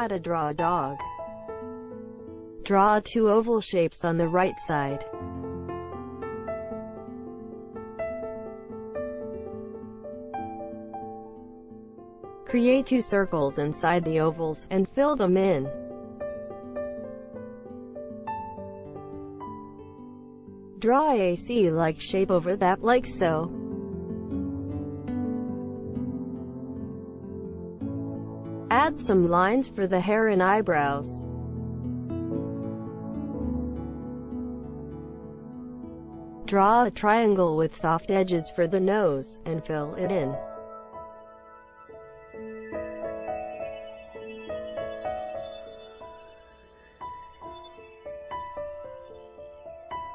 How to draw a dog. Draw two oval shapes on the right side. Create two circles inside the ovals, and fill them in. Draw a C-like shape over that, like so. Add some lines for the hair and eyebrows. Draw a triangle with soft edges for the nose, and fill it in.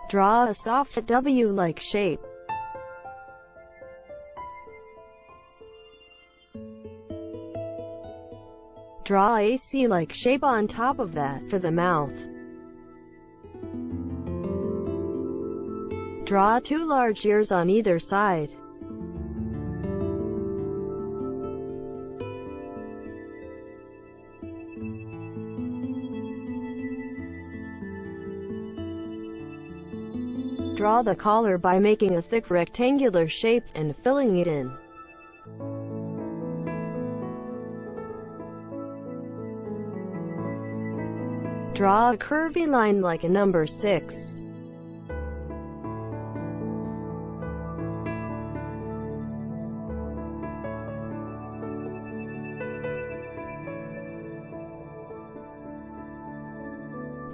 Draw a soft W-like shape. Draw a C-like shape on top of that for the mouth. Draw two large ears on either side. Draw the collar by making a thick rectangular shape and filling it in. Draw a curvy line like a number 6.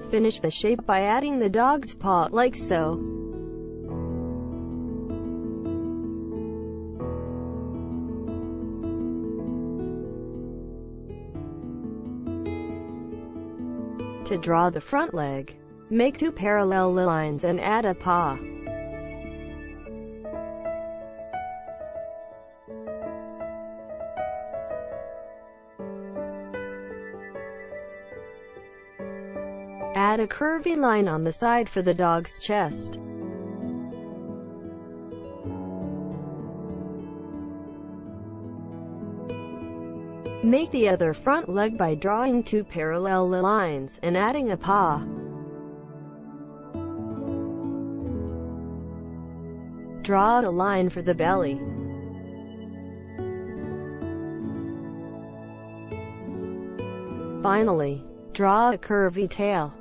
Finish the shape by adding the dog's paw, like so. To draw the front leg, make two parallel lines and add a paw. Add a curvy line on the side for the dog's chest. Make the other front leg by drawing two parallel lines and adding a paw. Draw a line for the belly. Finally, draw a curvy tail.